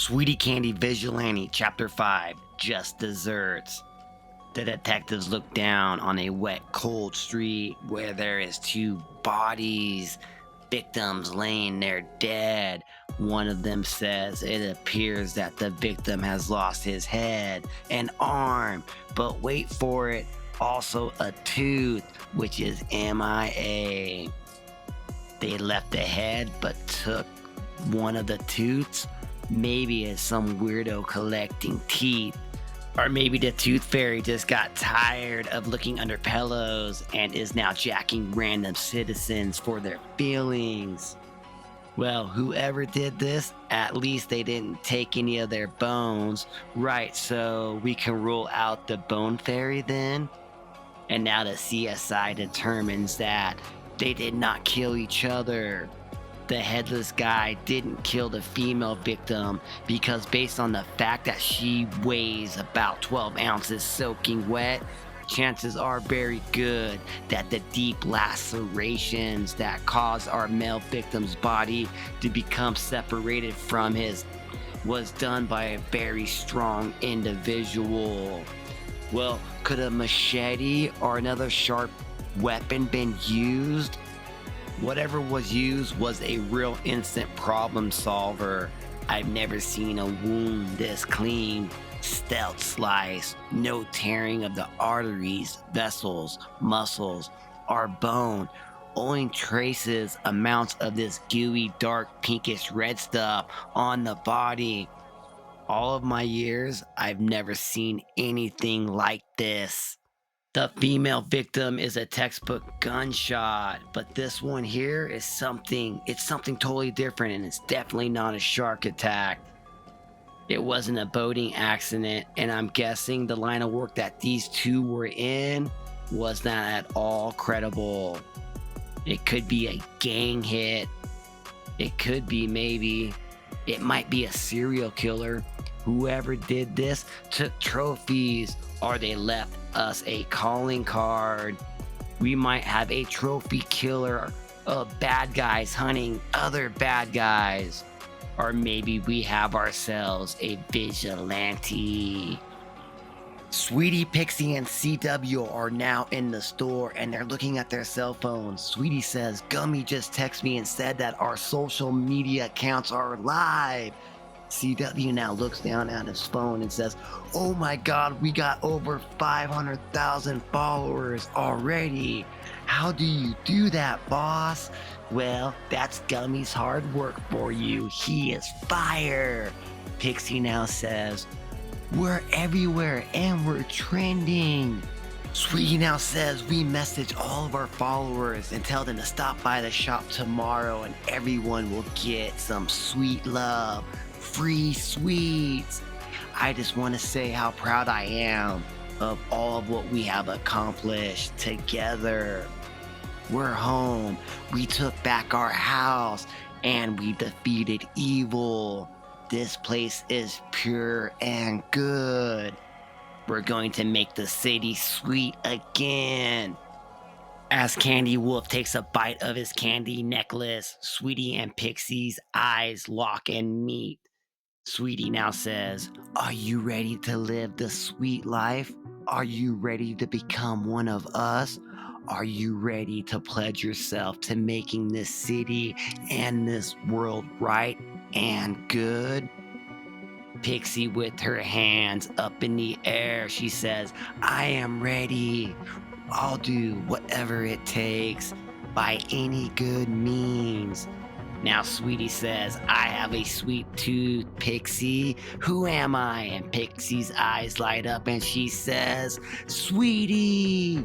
Sweety Candy Vigilante, Chapter 5, Just Desserts. The detectives look down on a wet, cold street where there is two bodies, victims laying there dead. One of them says it appears that the victim has lost his head, an arm, but wait for it, also a tooth, which is MIA. They left the head but took one of the tooths. Maybe it's some weirdo collecting teeth. Or maybe the tooth fairy just got tired of looking under pillows and is now jacking random citizens for their feelings. Well, whoever did this, at least they didn't take any of their bones. Right, so we can rule out the bone fairy then? And now the CSI determines that they did not kill each other. The headless guy didn't kill the female victim because based on the fact that she weighs about 12 ounces soaking wet, chances are very good that the deep lacerations that caused our male victim's body to become separated from his was done by a very strong individual. Well, could a machete or another sharp weapon been used? Whatever was used was a real instant problem solver. I've never seen a wound this clean. Stealth slice, no tearing of the arteries, vessels, muscles, or bone. Only traces, amounts of this gooey, dark, pinkish red stuff on the body. All of my years, I've never seen anything like this. The female victim is a textbook gunshot, but this one here is something totally different, and it's definitely not a shark attack. It wasn't a boating accident, and I'm guessing the line of work that these two were in was not at all credible. It could be a gang hit. It could be it might be a serial killer. Whoever did this took trophies, or they left us a calling card. We might have a trophy killer of bad guys hunting other bad guys. Or maybe we have ourselves a vigilante. Sweety, Pixie, and CW are now in the store and they're looking at their cell phones. Sweety says, Gummy just texted me and said that our social media accounts are live. CW now looks down at his phone and says, oh my god, we got over 500,000 followers already. How do you do that, boss? Well, that's Gummy's hard work for you. He is fire. Pixie now says, we're everywhere and we're trending. Sweetie now says we message all of our followers and tell them to stop by the shop tomorrow and everyone will get some sweet love. Free sweets. I just want to say how proud I am of all of what we have accomplished together. We're home. We took back our house and we defeated evil. This place is pure and good. We're going to make the city sweet again. As Candy Wolf takes a bite of his candy necklace, Sweety and Pixie's eyes lock and meet. Sweety now says, are you ready to live the sweet life? Are you ready to become one of us? Are you ready to pledge yourself to making this city and this world right and good? Pixie, with her hands up in the air, she says, I am ready. I'll do whatever it takes by any good means. Now Sweety says, I have a sweet tooth, Pixie. Who am I? And Pixie's eyes light up and she says, Sweety.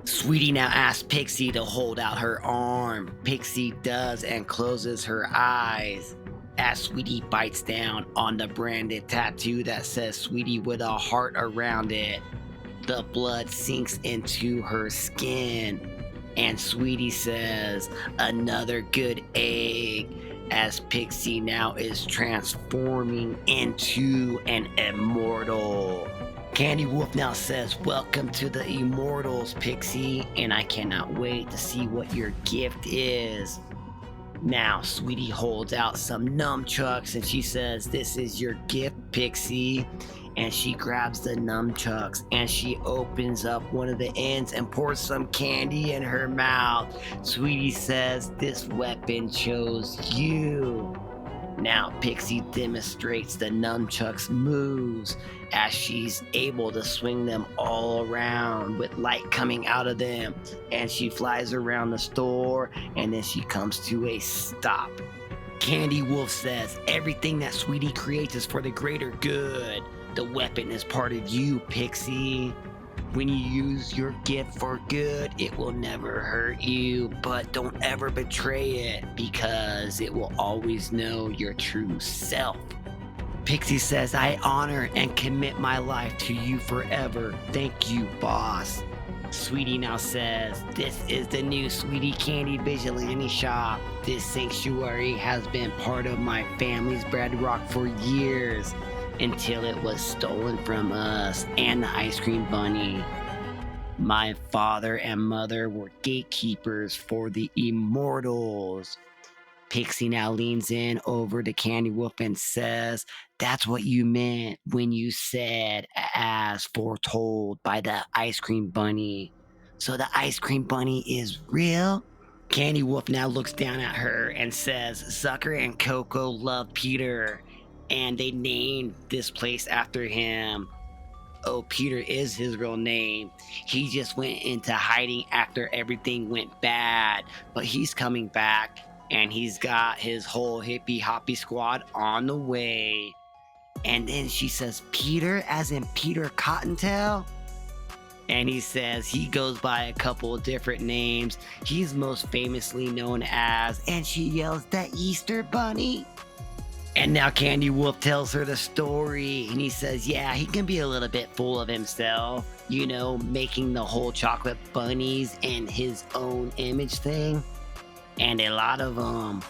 Sweety now asks Pixie to hold out her arm. Pixie does and closes her eyes. As Sweety bites down on the branded tattoo that says Sweety with a heart around it, the blood sinks into her skin. And Sweety says, another good egg, as Pixie now is transforming into an immortal. Candy Wolf now says, welcome to the Immortals, Pixie, and I cannot wait to see what your gift is. Now, Sweetie holds out some nunchucks and she says, "This is your gift, Pixie." And she grabs the nunchucks and she opens up one of the ends and pours some candy in her mouth. Sweetie says, "This weapon chose you." Now, Pixie demonstrates the nunchucks moves as she's able to swing them all around with light coming out of them. And she flies around the store and then she comes to a stop. Candy Wolf says, "Everything that Sweetie creates is for the greater good. The weapon is part of you, Pixie. When you use your gift for good, it will never hurt you, but don't ever betray it because it will always know your true self." Pixie says, "I honor and commit my life to you forever. Thank you, boss." Sweetie now says, "This is the new Sweety Candy Vigilante shop. This sanctuary has been part of my family's bedrock for years until it was stolen from us and the ice cream bunny. My father and mother were gatekeepers for the Immortals." Pixie now leans in over to Candy Wolf and says, "That's what you meant when you said, as foretold by the ice cream bunny. So the ice cream bunny is real?" Candy Wolf now looks down at her and says, "Zucker and Coco love Peter, and they named this place after him. Oh, Peter is his real name. He just went into hiding after everything went bad, but he's coming back, and he's got his whole hippie hoppy squad on the way." And then she says, "Peter, as in Peter Cottontail?" And he says he goes by a couple of different names. He's most famously known as, and she yells, "the Easter Bunny." And now Candy Wolf tells her the story, and he says, yeah, he can be a little bit full of himself, making the whole chocolate bunnies and his own image thing. And a lot of them,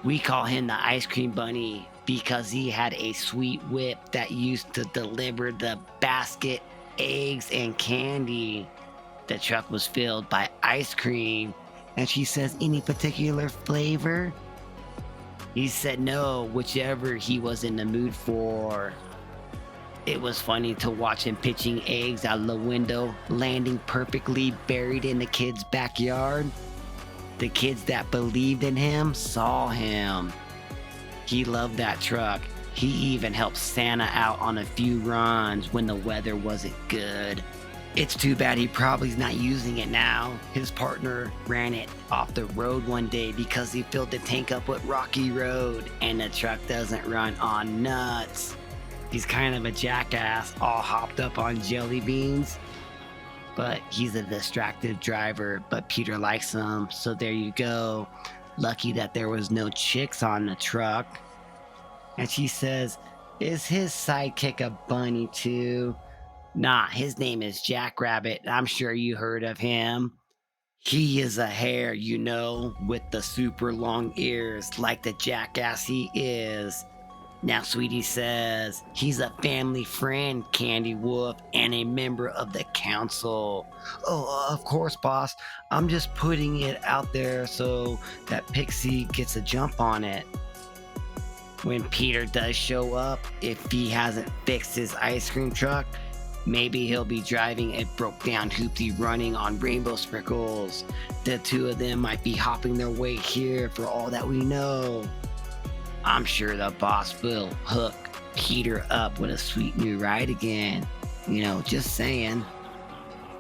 we call him the ice cream bunny because he had a sweet whip that used to deliver the basket, eggs, and candy. The truck was filled by ice cream. And she says, "Any particular flavor?" He said no, whichever he was in the mood for. It was funny to watch him pitching eggs out of the window, landing perfectly buried in the kids' backyard. The kids that believed in him saw him. He loved that truck. He even helped Santa out on a few runs when the weather wasn't good. It's too bad he probably's not using it now. His partner ran it off the road one day because he filled the tank up with rocky road, and the truck doesn't run on nuts. He's kind of a jackass, all hopped up on jelly beans. But he's a distracted driver, but Peter likes him, so there you go. Lucky that there was no chicks on the truck. And she says, "Is his sidekick a bunny too?" "Nah, his name is Jackrabbit. I'm sure you heard of him. He is a hare, with the super long ears like the jackass he is." Now, Sweetie says, "He's a family friend, Candy Wolf, and a member of the council." "Oh, of course, boss. I'm just putting it out there so that Pixie gets a jump on it." When Peter does show up, if he hasn't fixed his ice cream truck, maybe he'll be driving a broke down hoopty running on rainbow sprinkles. The two of them might be hopping their way here for all that we know. I'm sure the boss will hook Peter up with a sweet new ride again. Just saying.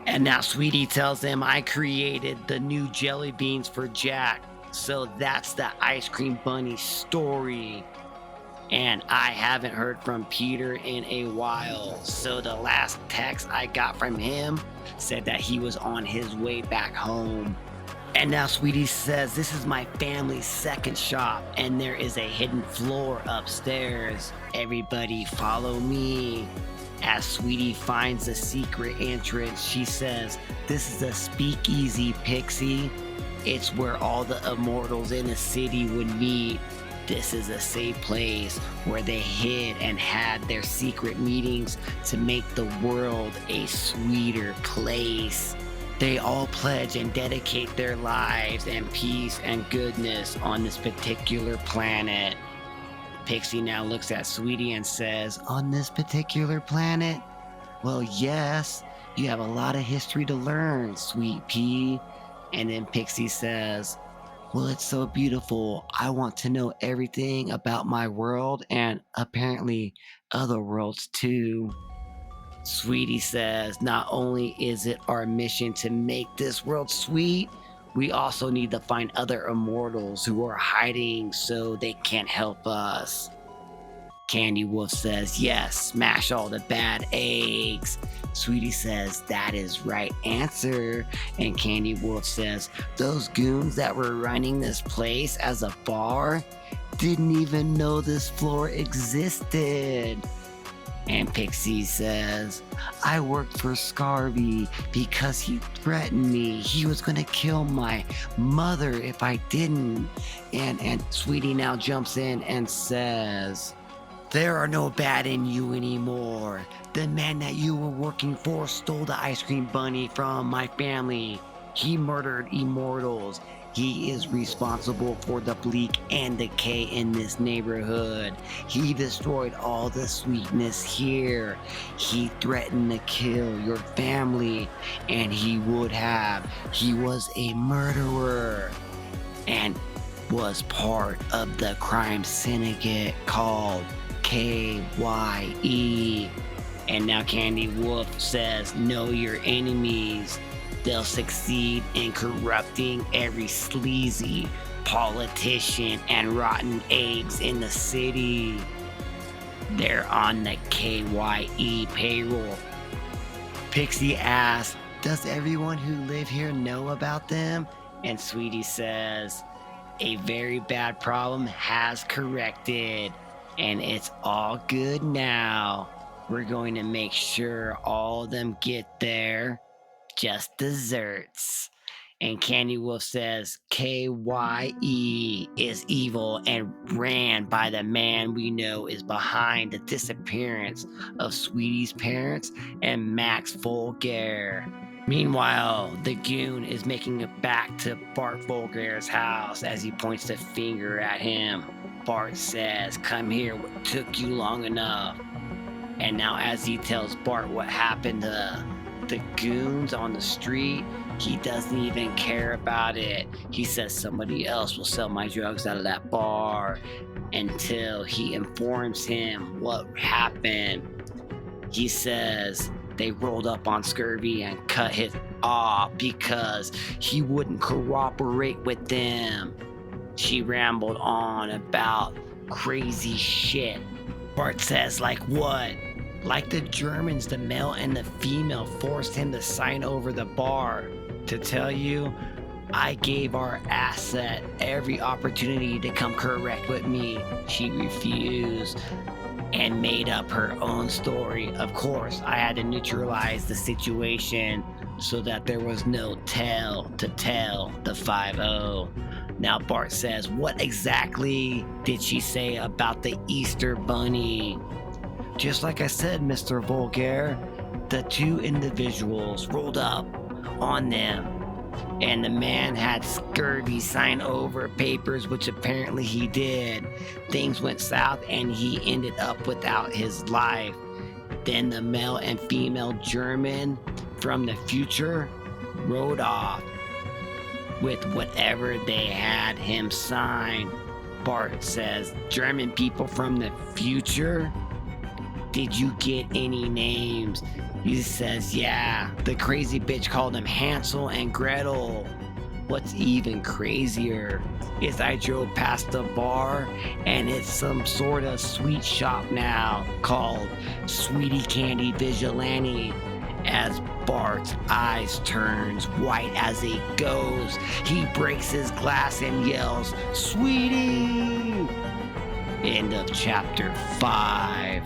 And now Sweetie tells him, "I created the new jelly beans for Jack." So that's the ice cream bunny story. And I haven't heard from Peter in a while. So the last text I got from him said that he was on his way back home. And now Sweetie says, "This is my family's second shop, and there is a hidden floor upstairs. Everybody follow me." As Sweetie finds a secret entrance, she says, "This is a speakeasy, Pixie. It's where all the immortals in the city would meet. This is a safe place where they hid and had their secret meetings to make the world a sweeter place." They all pledge and dedicate their lives and peace and goodness on this particular planet. Pixie now looks at Sweety and says, "On this particular planet? Well, yes, you have a lot of history to learn, sweet pea." And then Pixie says, "Well, it's so beautiful. I want to know everything about my world and apparently other worlds too." Sweetie says, "Not only is it our mission to make this world sweet, we also need to find other immortals who are hiding so they can't help us." Candy Wolf says, "Yes, smash all the bad eggs." Sweetie says, "That is right answer." And Candy Wolf says, "Those goons that were running this place as a bar didn't even know this floor existed." And Pixie says, "I worked for Scarby because he threatened me. He was going to kill my mother if I didn't." And Sweetie now jumps in and says, "There are no bad in you anymore. The man that you were working for stole the ice cream bunny from my family. He murdered immortals. He is responsible for the bleak and decay in this neighborhood. He destroyed all the sweetness here. He threatened to kill your family, and he would have. He was a murderer and was part of the crime syndicate called KYE." And now Candy Wolf says, "Know your enemies. They'll succeed in corrupting every sleazy politician and rotten eggs in the city. They're on the KYE payroll." Pixie asks, "Does everyone who live here know about them?" And Sweetie says, "A very bad problem has corrected, and it's all good now. We're going to make sure all of them get there. Just desserts." And Candy Wolf says, "KYE is evil and ran by the man we know is behind the disappearance of Sweetie's parents and Max Volgare." Meanwhile, the goon is making it back to Bart Volgare's house as he points the finger at him. Bart says, "Come here, what took you long enough?" And now as he tells Bart what happened to the goons on the street, he doesn't even care about it. He says somebody else will sell my drugs out of that bar until he informs him what happened. He says they rolled up on Scurvy and cut his off because he wouldn't cooperate with them. She rambled on about crazy shit. Bart says, "Like what?" "Like the Germans, the male and the female forced him to sign over the bar. To tell you, I gave our asset every opportunity to come correct with me. She refused and made up her own story. Of course, I had to neutralize the situation so that there was no tale to tell the 5-0. Now Bart says, "What exactly did she say about the Easter Bunny?" "Just like I said, Mr. Volgare, the two individuals rolled up on them, and the man had Scurvy sign over papers, which apparently he did. Things went south and he ended up without his life. Then the male and female German from the future rode off with whatever they had him sign." Bart says, "German people from the future? Did you get any names?" He says, "Yeah, the crazy bitch called them Hansel and Gretel. What's even crazier is I drove past the bar and it's some sort of sweet shop now called Sweety Candy Vigilante." As Bart's eyes turns white as he goes, he breaks his glass and yells, "Sweety!" End of chapter 5.